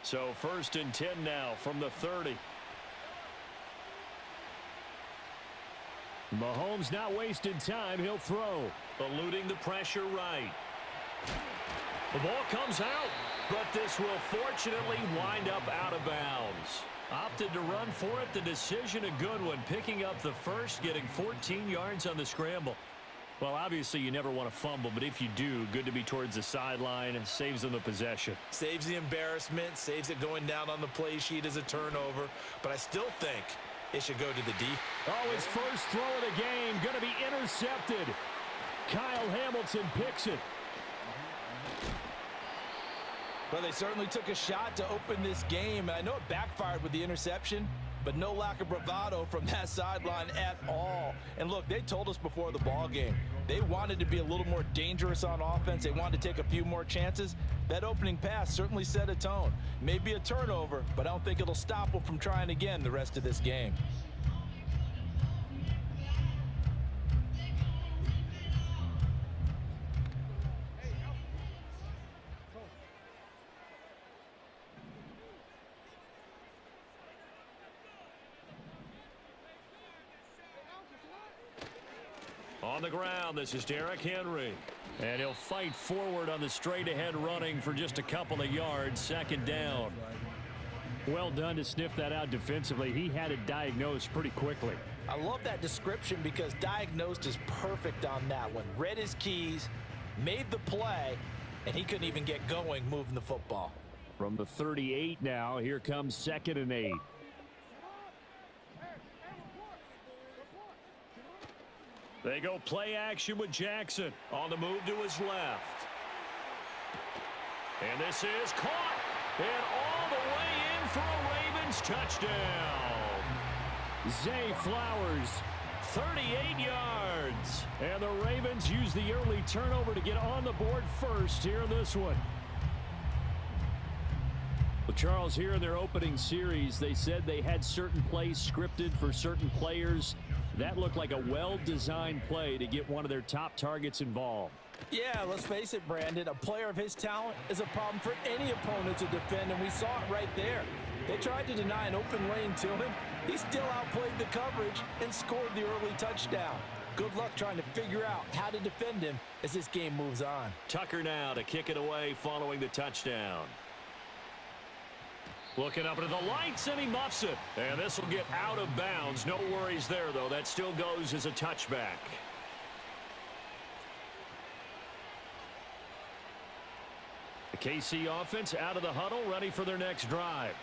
So 1st and 10 now from the 30. Mahomes not wasting time. He'll throw. Eluding the pressure right. The ball comes out, but this will fortunately wind up out of bounds. Opted to run for it. The decision a good one. Picking up the first, getting 14 yards on the scramble. Well, obviously you never want to fumble, but if you do, good to be towards the sideline. Saves them the possession. Saves the embarrassment, saves it going down on the play sheet as a turnover. But I still think it should go to the deep. Oh, his first throw of the game going to be intercepted. Kyle Hamilton picks it. Well, they certainly took a shot to open this game. I know it backfired with the interception, but no lack of bravado from that sideline at all. And look, they told us before the ball game, they wanted to be a little more dangerous on offense. They wanted to take a few more chances. That opening pass certainly set a tone. Maybe a turnover, but I don't think it'll stop them from trying again the rest of this game. On the ground, this is Derrick Henry. And he'll fight forward on the straight-ahead running for just a couple of yards. 2nd down. Well done to sniff that out defensively. He had it diagnosed pretty quickly. I love that description because diagnosed is perfect on that one. Read his keys, made the play, and he couldn't even get going moving the football. From the 38 now, here comes 2nd and 8. They go play action with Jackson on the move to his left. And this is caught. And all the way in for a Ravens touchdown. Zay Flowers, 38 yards. And the Ravens use the early turnover to get on the board first here in this one. Well, Charles, here in their opening series, they said they had certain plays scripted for certain players. That looked like a well-designed play to get one of their top targets involved. Yeah, let's face it, Brandon. A player of his talent is a problem for any opponent to defend, and we saw it right there. They tried to deny an open lane to him. He still outplayed the coverage and scored the early touchdown. Good luck trying to figure out how to defend him as this game moves on. Tucker now to kick it away following the touchdown. Looking up into the lights, and he muffs it. And this will get out of bounds. No worries there, though. That still goes as a touchback. The KC offense out of the huddle, ready for their next drive.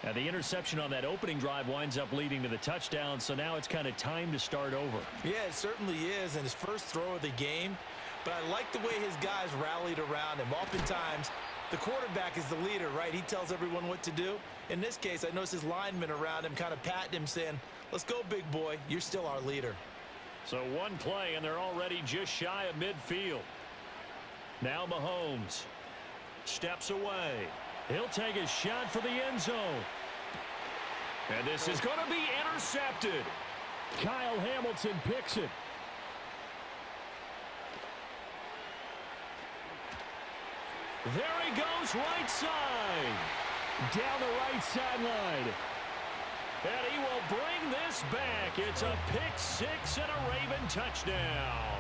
And the interception on that opening drive winds up leading to the touchdown, so now it's kind of time to start over. Yeah, it certainly is, and his first throw of the game. But I like the way his guys rallied around him. Oftentimes, the quarterback is the leader, right? He tells everyone what to do. In this case, I noticed his linemen around him kind of patting him, saying, let's go, big boy. You're still our leader. So one play, and they're already just shy of midfield. Now Mahomes steps away. He'll take a shot for the end zone. And this is going to be intercepted. Kyle Hamilton picks it. There he goes, right side. Down the right sideline. And he will bring this back. It's a pick six and a Raven touchdown.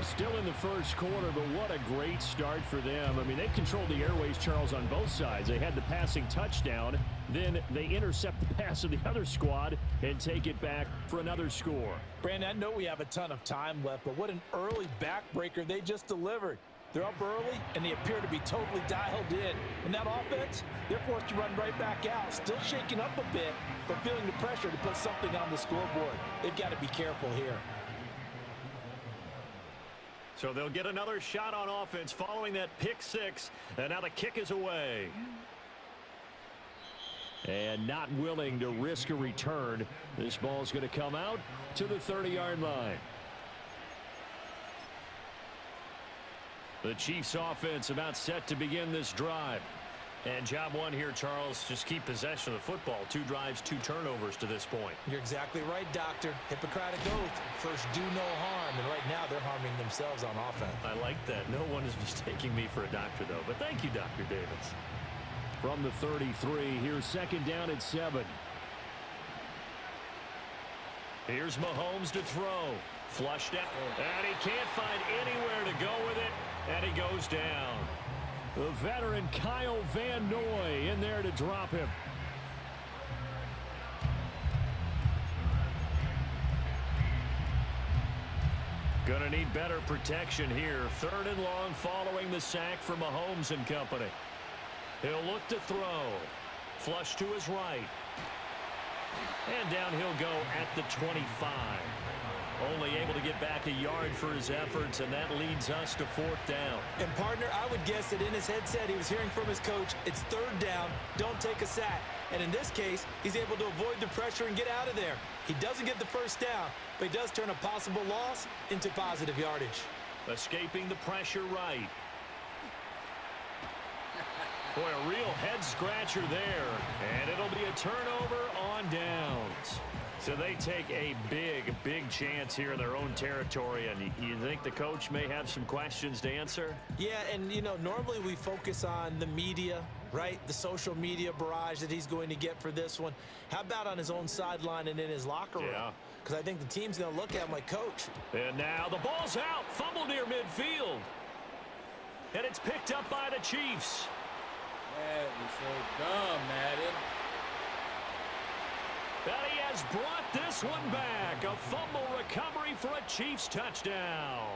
Still in the first quarter, but what a great start for them. I mean, they've controlled the airways, Charles, on both sides. They had the passing touchdown. Then they intercept the pass of the other squad and take it back for another score. Brandon, I know we have a ton of time left, but what an early backbreaker they just delivered. They're up early, and they appear to be totally dialed in. And that offense, they're forced to run right back out. Still shaking up a bit, but feeling the pressure to put something on the scoreboard. They've got to be careful here. So they'll get another shot on offense following that pick six. And now the kick is away. And not willing to risk a return. This ball's going to come out to the 30-yard line. The Chiefs offense about set to begin this drive. And job one here, Charles, just keep possession of the football. 2 drives, 2 turnovers to this point. You're exactly right, Doctor. Hippocratic oath. First, do no harm. And right now, they're harming themselves on offense. I like that. No one is mistaking me for a doctor, though. But thank you, Dr. Davis. From the 33, here's second down at 7. Here's Mahomes to throw. Flushed out. And he can't find anywhere to go with it. And he goes down. The veteran Kyle Van Noy in there to drop him. Gonna need better protection here. 3rd and long following the sack from Mahomes and company. He'll look to throw. Flush to his right. And down he'll go at the 25. Only able to get back a yard for his efforts, and that leads us to 4th down. And partner, I would guess that in his headset he was hearing from his coach, it's 3rd down, don't take a sack. And in this case, he's able to avoid the pressure and get out of there. He doesn't get the first down, but he does turn a possible loss into positive yardage. Escaping the pressure right. Boy, a real head-scratcher there. And it'll be a turnover on downs. So they take a big chance here in their own territory. And you think the coach may have some questions to answer? Yeah, and, you know, normally we focus on the media, right? The social media barrage that he's going to get for this one. How about on his own sideline and in his locker room? Yeah. Because I think the team's going to look at him like, Coach. And now the ball's out. Fumble near midfield. And it's picked up by the Chiefs. That is so dumb, Madden. And he has brought this one back. A fumble recovery for a Chiefs touchdown.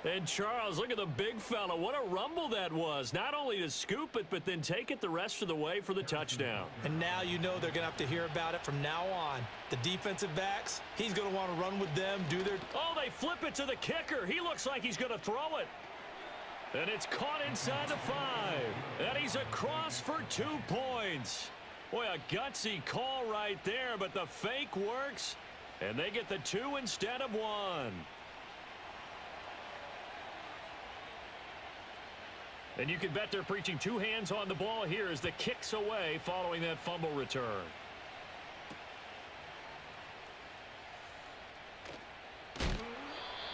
And Charles, look at the big fella. What a rumble that was. Not only to scoop it, but then take it the rest of the way for the touchdown. And now you know they're going to have to hear about it from now on. The defensive backs, he's going to want to run with them, do their... Oh, they flip it to the kicker. He looks like he's going to throw it. And it's caught inside the 5. And he's across for 2 points. Boy, a gutsy call right there, but the fake works. And they get the 2 instead of 1. And you can bet they're preaching 2 hands on the ball here as the kick's away following that fumble return.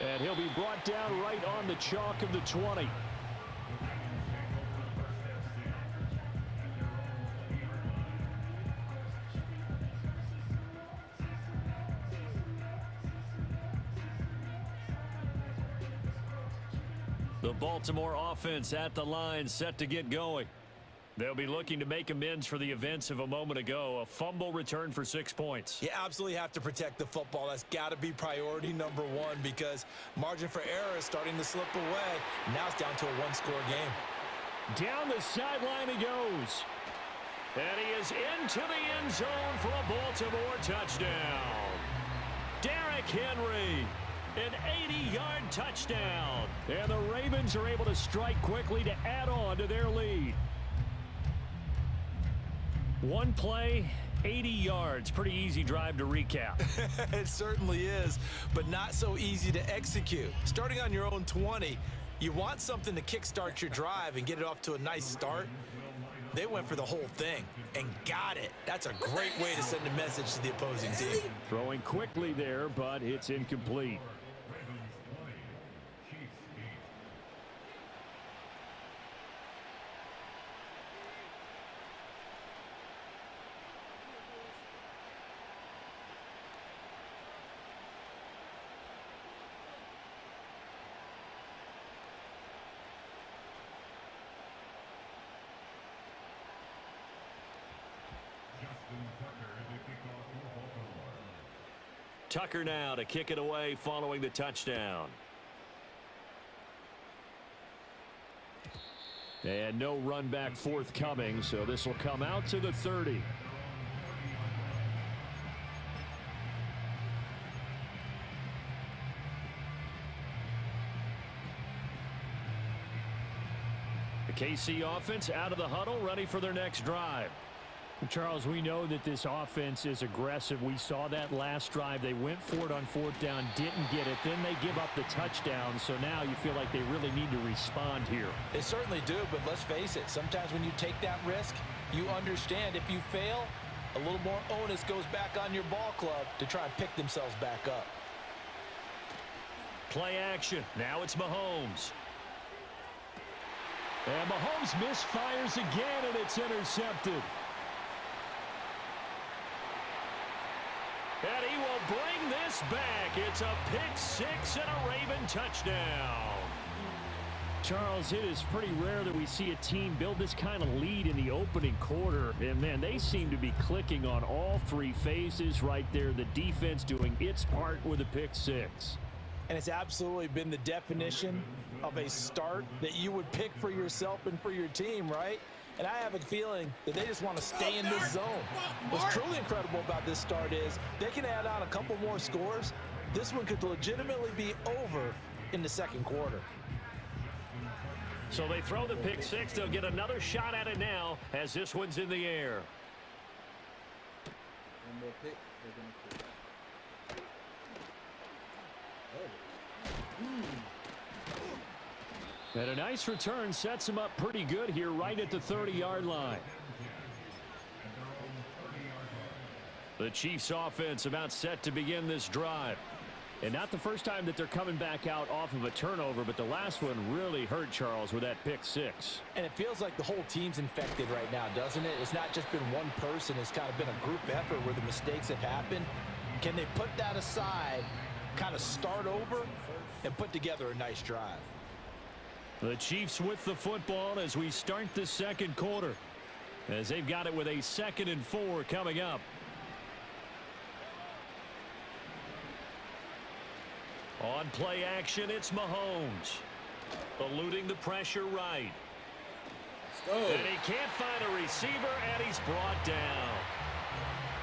And he'll be brought down right on the chalk of the 20. The Baltimore offense at the line, set to get going. They'll be looking to make amends for the events of a moment ago. A fumble return for 6 points. You absolutely have to protect the football. That's got to be priority number 1 because margin for error is starting to slip away. Now it's down to a 1-score game. Down the sideline he goes. And he is into the end zone for a Baltimore touchdown. Derrick Henry. An 80-yard touchdown. And the Ravens are able to strike quickly to add on to their lead. 1 play, 80 yards. Pretty easy drive to recap. It certainly is, but not so easy to execute. Starting on your own 20, you want something to kickstart your drive and get it off to a nice start. They went for the whole thing and got it. That's a great way to send a message to the opposing team. Throwing quickly there, but it's incomplete. Tucker now to kick it away following the touchdown. And no run back forthcoming, so this will come out to the 30. The KC offense out of the huddle, ready for their next drive. Charles, we know that this offense is aggressive. We saw that last drive. They went for it on 4th down, didn't get it. Then they give up the touchdown. So now you feel like they really need to respond here. They certainly do, but let's face it. Sometimes when you take that risk, you understand if you fail, a little more onus goes back on your ball club to try and pick themselves back up. Play action. Now it's Mahomes. And Mahomes misfires again, and it's intercepted. And he will bring this back. It's a pick six and a Raven touchdown. Charles, it is pretty rare that we see a team build this kind of lead in the opening quarter. And, man, they seem to be clicking on all three phases right there. The defense doing its part with a pick six. And it's absolutely been the definition of a start that you would pick for yourself and for your team, right? And I have a feeling that they just want to stay in this zone. What's truly incredible about this start is they can add on a couple more scores. This one could legitimately be over in the second quarter. So they throw the pick six. They'll get another shot at it now as this one's in the air. One more pick. They're going to pick. And a nice return sets him up pretty good here right at the 30-yard line. The Chiefs offense about set to begin this drive. And not the first time that they're coming back out off of a turnover, but the last one really hurt, Charles, with that pick six. And it feels like the whole team's infected right now, doesn't it? It's not just been one person. It's kind of been a group effort where the mistakes have happened. Can they put that aside, kind of start over, and put together a nice drive? The Chiefs with the football as we start the second quarter, as they've got it with a 2nd and 4 coming up. On play action, it's Mahomes. Eluding the pressure right. Let's go. And he can't find a receiver, and he's brought down.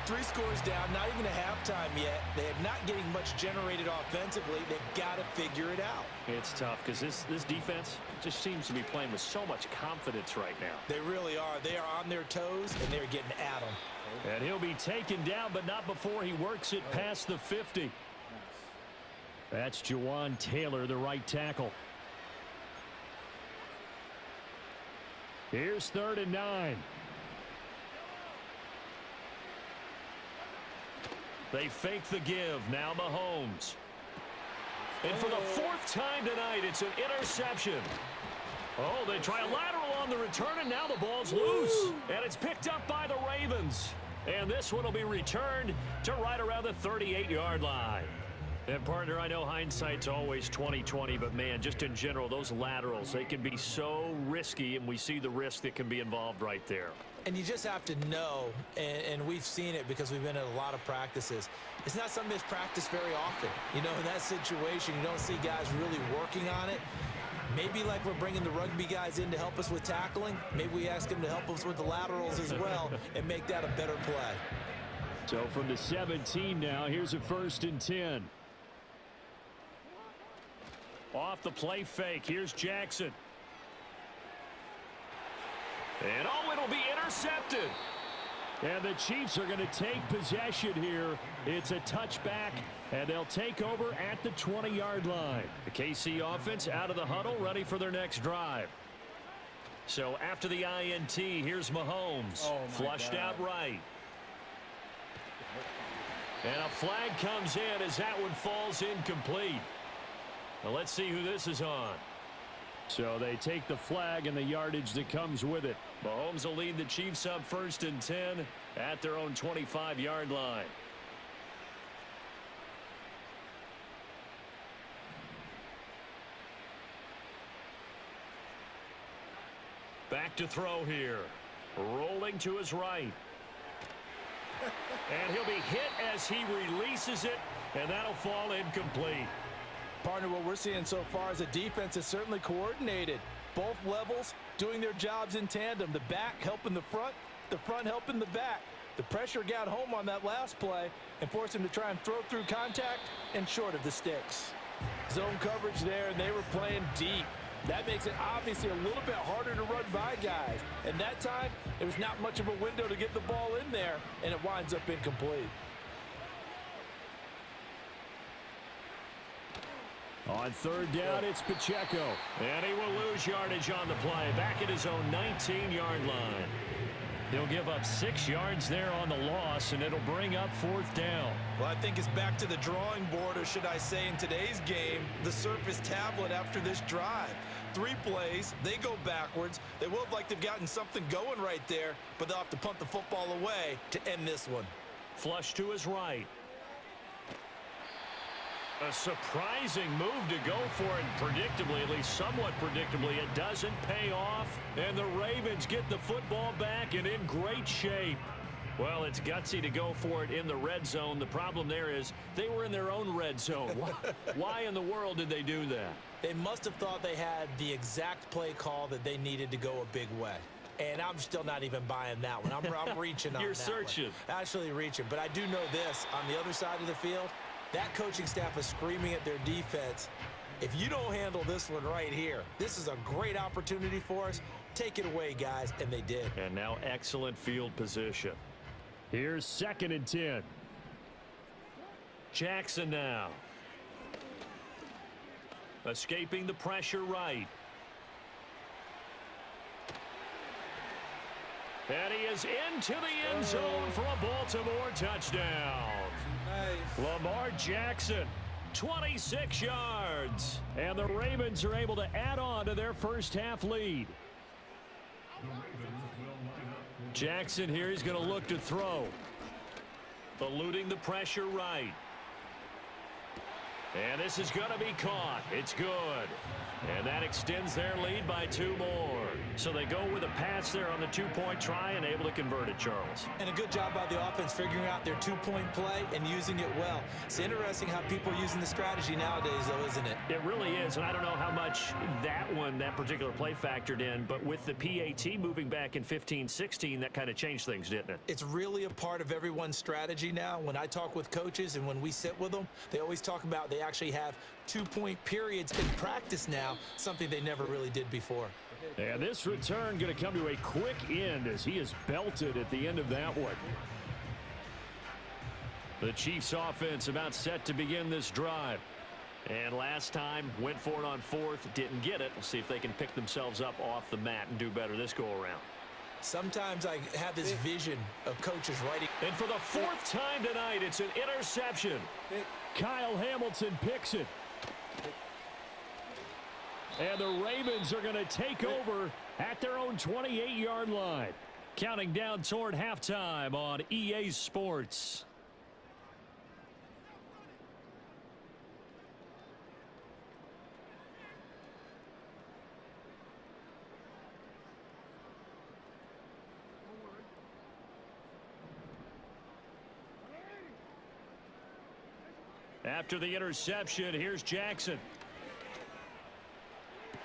3 scores down, not even a halftime yet. They are not getting much generated offensively. They've got to figure it out. It's tough because this defense just seems to be playing with so much confidence right now. They really are. They are on their toes, and they're getting at them. And he'll be taken down, but not before he works it past the 50. That's Jawan Taylor, the right tackle. Here's 3rd and 9. They fake the give. Now Mahomes. And for the 4th time tonight, it's an interception. Oh, they try a lateral on the return, and now the ball's loose. And it's picked up by the Ravens. And this one will be returned to right around the 38-yard line. And, partner, I know hindsight's always 20/20, but, man, just in general, those laterals, they can be so risky, and we see the risk that can be involved right there. And you just have to know, and we've seen it because we've been at a lot of practices. It's not something that's practiced very often. You know, in that situation, you don't see guys really working on it. Maybe like we're bringing the rugby guys in to help us with tackling. Maybe we ask them to help us with the laterals as well and make that a better play. So from the 17 now, here's a 1st and 10. Off the play fake, here's Jackson. And oh, it'll be intercepted. And the Chiefs are going to take possession here. It's a touchback, and they'll take over at the 20-yard line. The KC offense out of the huddle, ready for their next drive. So after the INT, here's Mahomes. Flushed out right. And a flag comes in as that one falls incomplete. Well, let's see who this is on. So they take the flag and the yardage that comes with it. Mahomes will lead the Chiefs up 1st and 10 at their own 25-yard line. Back to throw here. Rolling to his right. And he'll be hit as he releases it, and that'll fall incomplete. Partner, what we're seeing so far is a defense is certainly coordinated. Both levels doing their jobs in tandem. The back helping the front helping the back. The pressure got home on that last play and forced him to try and throw through contact and short of the sticks. Zone coverage there, and they were playing deep. That makes it obviously a little bit harder to run by guys. And that time, there was not much of a window to get the ball in there, and it winds up incomplete. On 3rd down, it's Pacheco. And he will lose yardage on the play. Back at his own 19-yard line. He'll give up 6 yards there on the loss, and it'll bring up 4th down. Well, I think it's back to the drawing board, or should I say in today's game, the Surface tablet after this drive. 3 plays. They go backwards. They will look like they've gotten something going right there, but they'll have to punt the football away to end this one. Flush to his right. A surprising move to go for it. Predictably, at least somewhat predictably, it doesn't pay off. And the Ravens get the football back and in great shape. Well, it's gutsy to go for it in the red zone. The problem there is they were in their own red zone. Why in the world did they do that? They must have thought they had the exact play call that they needed to go a big way. And I'm still not even buying that one. I'm reaching on You're that searching. one. Actually reaching. But I do know this. On the other side of the field, that coaching staff is screaming at their defense. If you don't handle this one right here, this is a great opportunity for us. Take it away, guys. And they did. And now excellent field position. Here's 2nd and 10. Jackson now. Escaping the pressure right. And he is into the end zone for a Baltimore touchdown. Nice. Lamar Jackson, 26 yards. And the Ravens are able to add on to their first half lead. Jackson here, he's going to look to throw. Eluding the pressure right. And this is going to be caught. It's good. And that extends their lead by 2 more. So they go with a pass there on the 2-point try and able to convert it, Charles. And a good job by the offense figuring out their 2-point play and using it well. It's interesting how people are using the strategy nowadays, though, isn't it? It really is, and I don't know how much that particular play factored in, but with the PAT moving back in 15-16, that kind of changed things, didn't it? It's really a part of everyone's strategy now. When I talk with coaches and when we sit with them, they always talk about they actually have 2-point periods in practice now, something they never really did before. And this return going to come to a quick end as he is belted at the end of that one. The Chiefs offense about set to begin this drive. And last time went for it on 4th, didn't get it. We'll see if they can pick themselves up off the mat and do better this go around. Sometimes I have this vision of coaches writing. And for the 4th time tonight, it's an interception. Kyle Hamilton picks it. And the Ravens are going to take over at their own 28-yard line. Counting down toward halftime on EA Sports. After the interception, here's Jackson.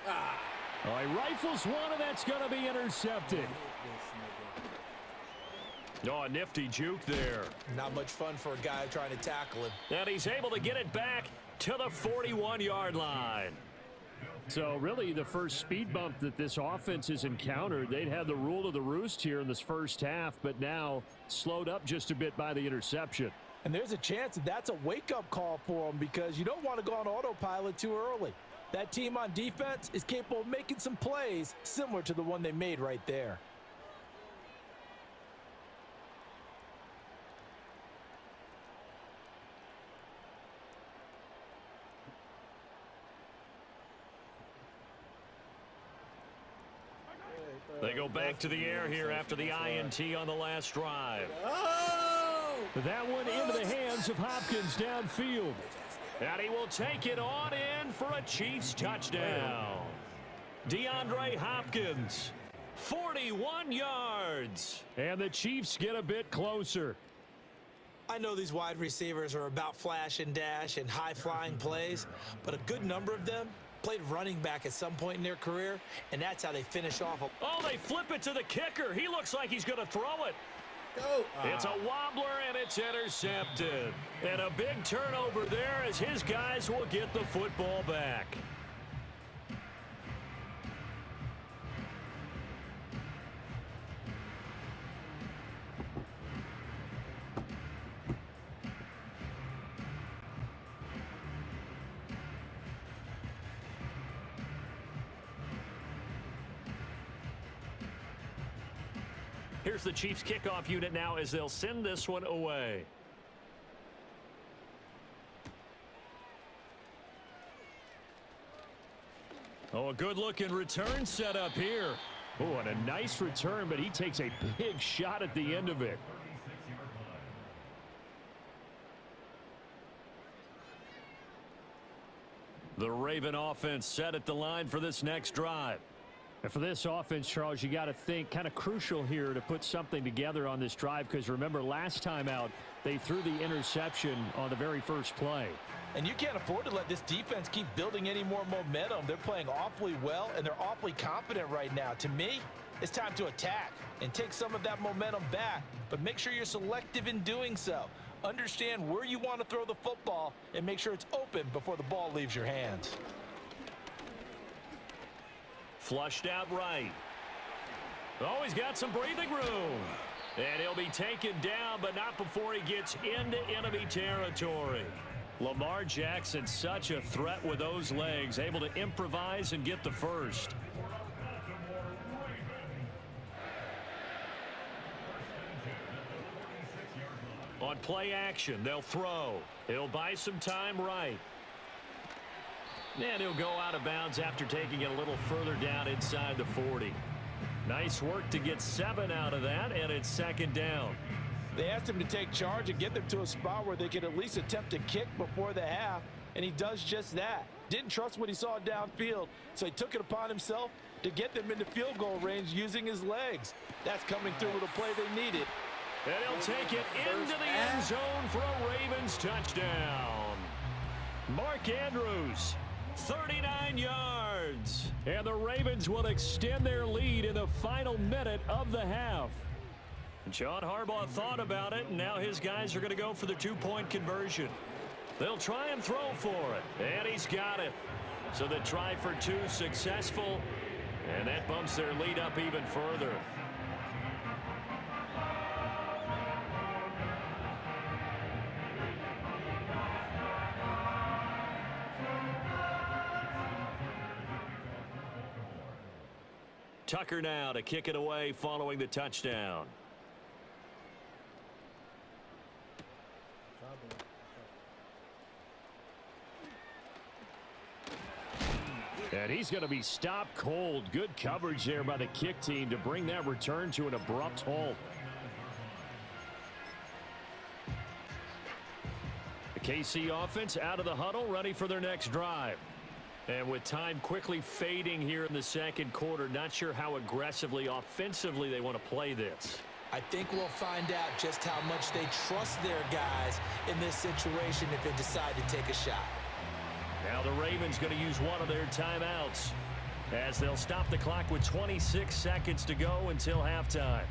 Oh, he rifles one, and that's going to be intercepted. Oh, a nifty juke there. Not much fun for a guy trying to tackle him. And he's able to get it back to the 41-yard line. So really the first speed bump that this offense has encountered. They'd had the rule of the roost here in this first half, but now slowed up just a bit by the interception. And there's a chance that that's a wake-up call for them because you don't want to go on autopilot too early. That team on defense is capable of making some plays similar to the one they made right there. They go back to the air here after the INT on the last drive. That one into the hands of Hopkins downfield. And he will take it on in for a Chiefs touchdown. DeAndre Hopkins, 41 yards. And the Chiefs get a bit closer. I know these wide receivers are about flash and dash and high-flying plays, but a good number of them played running back at some point in their career, and that's how they finish off. Oh, they flip it to the kicker. He looks like he's going to throw it. Go. It's a wobbler, and it's intercepted. And a big turnover there as his guys will get the football back. Here's the Chiefs kickoff unit now as they'll send this one away. Oh, a good-looking return set up here. Oh, and a nice return, but he takes a big shot at the end of it. The Raven offense set at the line for this next drive. And for this offense, Charles, you got to think kind of crucial here to put something together on this drive, because remember last time out they threw the interception on the very first play. And you can't afford to let this defense keep building any more momentum. They're playing awfully well, and they're awfully confident right now. To me, it's time to attack and take some of that momentum back, but make sure you're selective in doing so. Understand where you want to throw the football and make sure it's open before the ball leaves your hands. Flushed out right. Oh, he's got some breathing room. And he'll be taken down, but not before he gets into enemy territory. Lamar Jackson, such a threat with those legs, able to improvise and get the first. On play action, they'll throw. He'll buy some time right. And he'll go out of bounds after taking it a little further down inside the 40. Nice work to get 7 out of that, and it's second down. They asked him to take charge and get them to a spot where they could at least attempt to kick before the half, and he does just that. Didn't trust what he saw downfield, so he took it upon himself to get them into field goal range using his legs. That's coming through with a play they needed. And he'll take it into the end zone for a Ravens touchdown. Mark Andrews, 39 yards. And the Ravens will extend their lead in the final minute of the half. John Harbaugh thought about it, and now his guys are going to go for the 2-point conversion. They'll try and throw for it, and he's got it. So the try for 2 successful, and that bumps their lead up even further. Tucker now to kick it away following the touchdown. And he's going to be stopped cold. Good coverage there by the kick team to bring that return to an abrupt halt. The KC offense out of the huddle, ready for their next drive. And with time quickly fading here in the second quarter, not sure how aggressively, offensively they want to play this. I think we'll find out just how much they trust their guys in this situation if they decide to take a shot. Now the Ravens going to use one of their timeouts as they'll stop the clock with 26 seconds to go until halftime.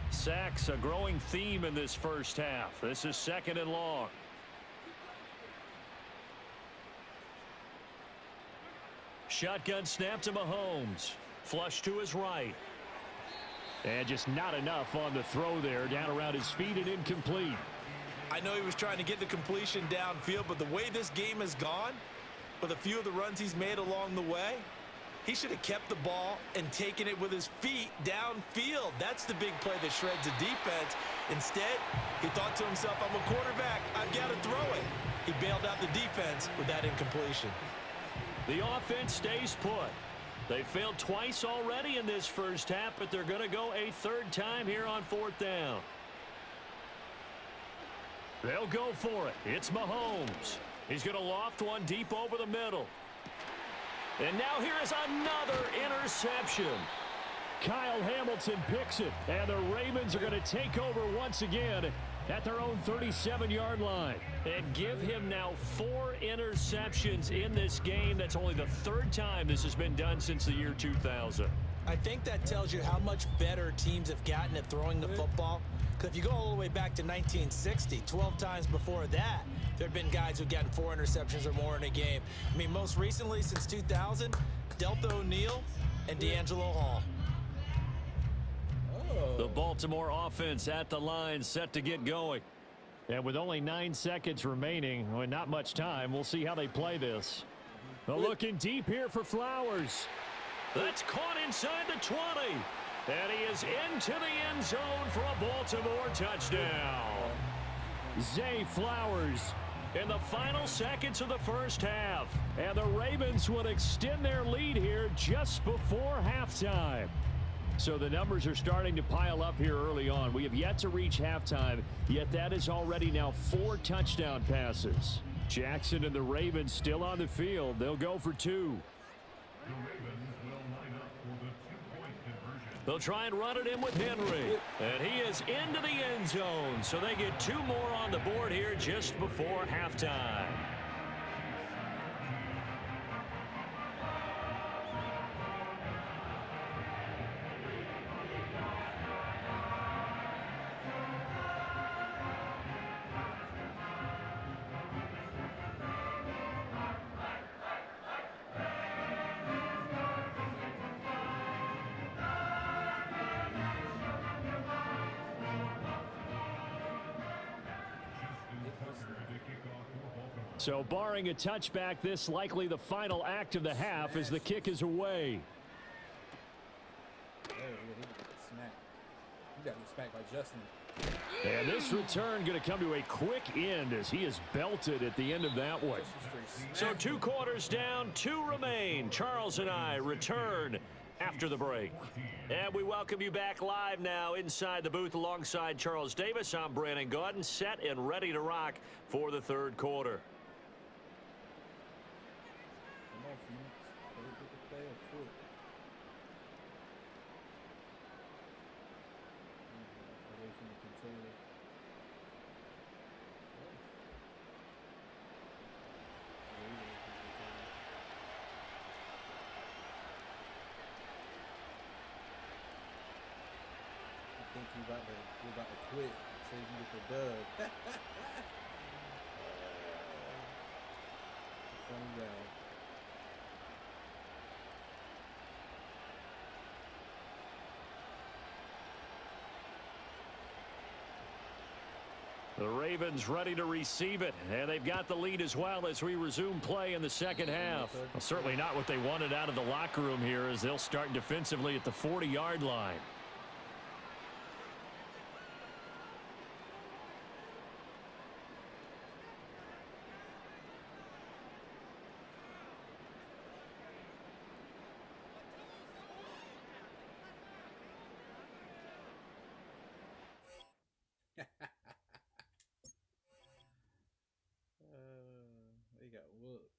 Sacks, a growing theme in this first half. This is second and long. Shotgun snap to Mahomes. Flush to his right. And just not enough on the throw there. Down around his feet and incomplete. I know he was trying to get the completion downfield, but the way this game has gone, with a few of the runs he's made along the way, he should have kept the ball and taken it with his feet downfield. That's the big play that shreds the defense. Instead, he thought to himself, I'm a quarterback. I've got to throw it. He bailed out the defense with that incompletion. The offense stays put. They failed twice already in this first half, but they're going to go a third time here on 4th down. They'll go for it. It's Mahomes. He's going to loft one deep over the middle. And now here is another interception. Kyle Hamilton picks it, and the Ravens are going to take over once again at their own 37-yard line. And give him now 4 interceptions in this game. That's only the 3rd time this has been done since the year 2000. I think that tells you how much better teams have gotten at throwing the football. Because if you go all the way back to 1960, 12 times before that, there have been guys who've gotten 4 interceptions or more in a game. I mean, most recently, since 2000, Delta O'Neal and D'Angelo Hall. The Baltimore offense at the line, set to get going. And with only 9 seconds remaining, well, not much time, we'll see how they play this. But looking deep here for Flowers. That's caught inside the 20. And he is into the end zone for a Baltimore touchdown. Zay Flowers in the final seconds of the first half. And the Ravens would extend their lead here just before halftime. So the numbers are starting to pile up here early on. We have yet to reach halftime, yet that is already now 4 touchdown passes. Jackson and the Ravens still on the field. They'll go for 2. They'll try and run it in with Henry. And he is into the end zone. So they get 2 more on the board here just before halftime. So barring a touchback, this likely the final act of the half as the kick is away. Oh, yeah, he got smacked. He got smacked by Justin. And this return going to come to a quick end as he is belted at the end of that one. So 2 quarters down, 2 remain. Charles and I return after the break. And we welcome you back live now inside the booth alongside Charles Davis. I'm Brandon Gaudin, set and ready to rock for the 3rd quarter. We're about to quit so you can get the dub. Funny guy. The Ravens ready to receive it, and they've got the lead as well as we resume play in the second half. Well, certainly not what they wanted out of the locker room here as they'll start defensively at the 40-yard line. They got whooped.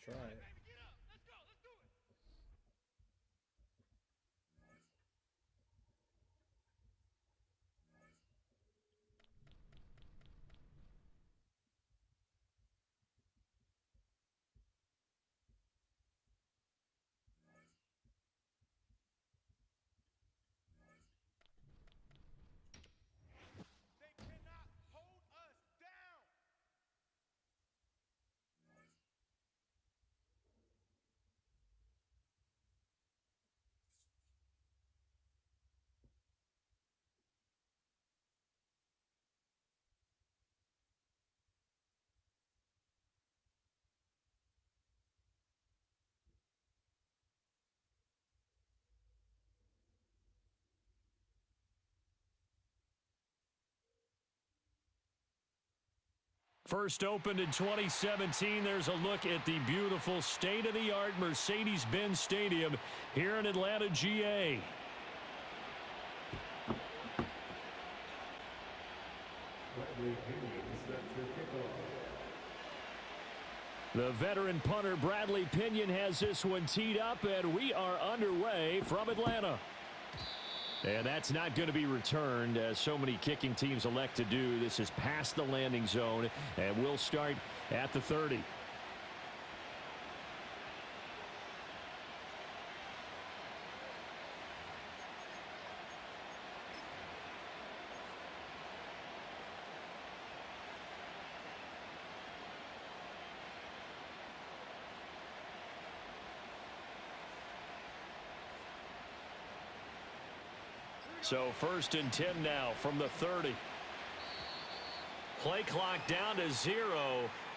Try it. First opened in 2017, there's a look at the beautiful state-of-the-art Mercedes-Benz Stadium here in Atlanta, GA. The veteran punter Bradley Pinion has this one teed up, and we are underway from Atlanta. And that's not going to be returned, as so many kicking teams elect to do. This is past the landing zone, and we'll start at the 30. So 1st and 10 now from the 30. Play clock down to 0,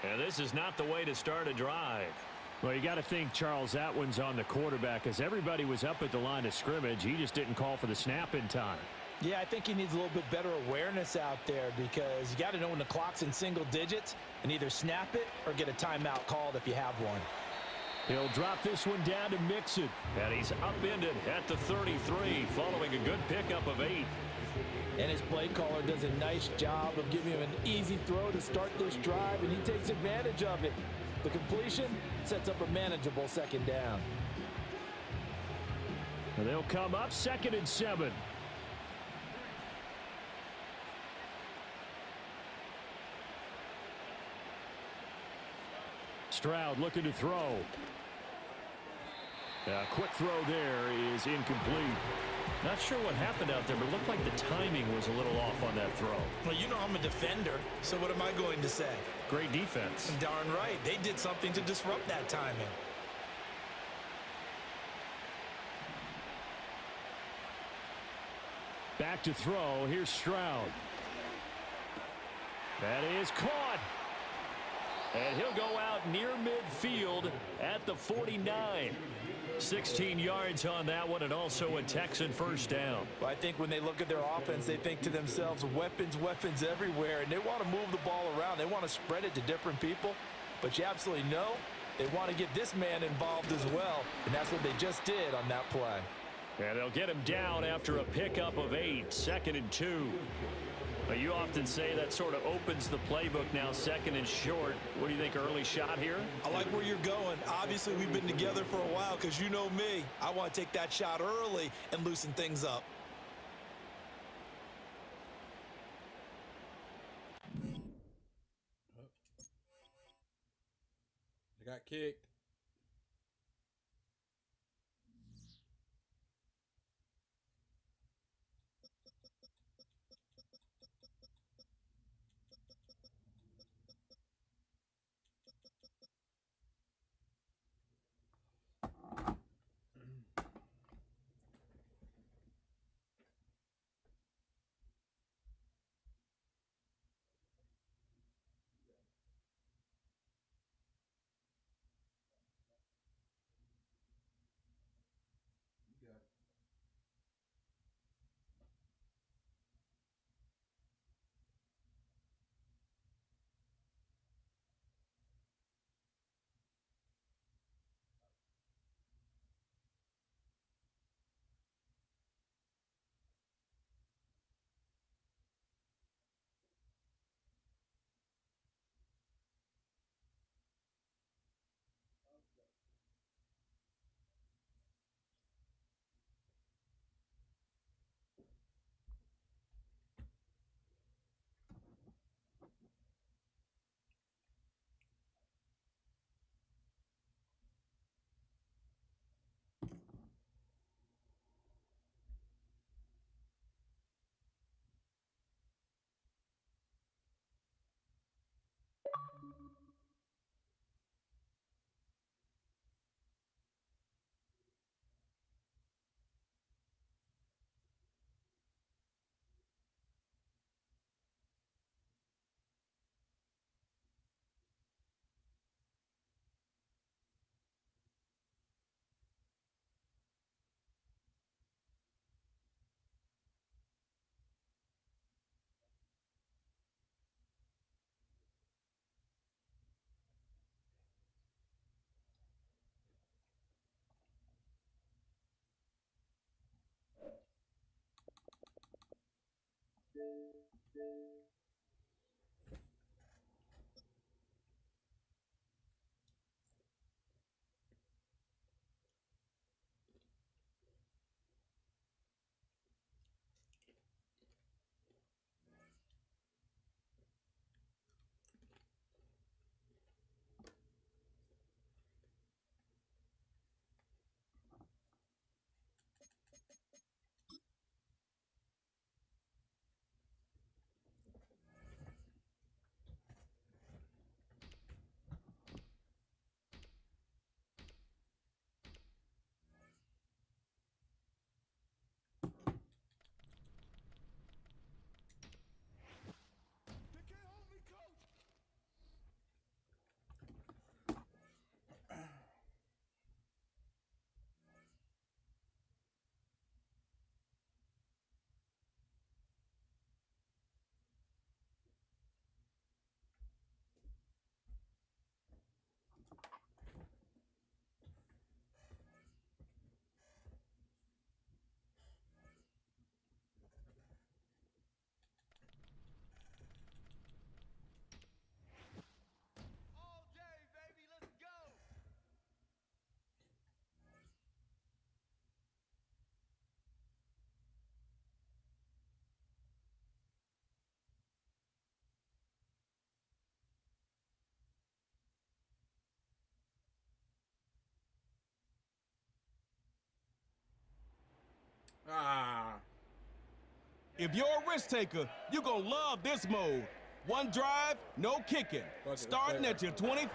and this is not the way to start a drive. Well, you got to think, Charles, that one's on the quarterback, as everybody was up at the line of scrimmage. He just didn't call for the snap in time. Yeah, I think he needs a little bit better awareness out there, because you got to know when the clock's in single digits and either snap it or get a timeout called if you have one. He'll drop this one down to Mixon, and he's upended at the 33 following a good pickup of 8. And his play caller does a nice job of giving him an easy throw to start this drive, and he takes advantage of it. The completion sets up a manageable 2nd down. And they'll come up 2nd and 7. Stroud looking to throw. A quick throw there is incomplete. Not sure what happened out there, but it looked like the timing was a little off on that throw. Well, you know I'm a defender, so what am I going to say? Great defense. Darn right. They did something to disrupt that timing. Back to throw. Here's Stroud. That is caught. And he'll go out near midfield at the 49. 16 yards on that one, and also a Texan 1st down. Well, I think when they look at their offense, they think to themselves, weapons, weapons everywhere, and they want to move the ball around. They want to spread it to different people, but you absolutely know they want to get this man involved as well, and that's what they just did on that play. And they'll get him down after a pickup of 8, 2nd and 2. But you often say that sort of opens the playbook now, 2nd and short. What do you think, early shot here? I like where you're going. Obviously, we've been together for a while, because you know me. I want to take that shot early and loosen things up. I got kicked. If you're a risk taker, you're going to love this mode. One drive, no kicking. Starting at your 25.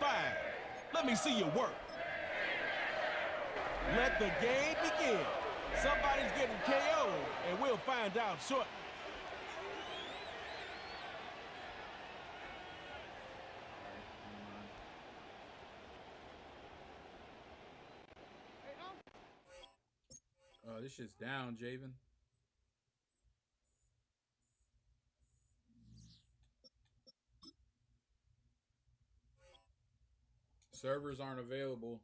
Let me see you work. Let the game begin. Somebody's getting KO'd, and we'll find out shortly. This shit's down, Javen. Servers aren't available.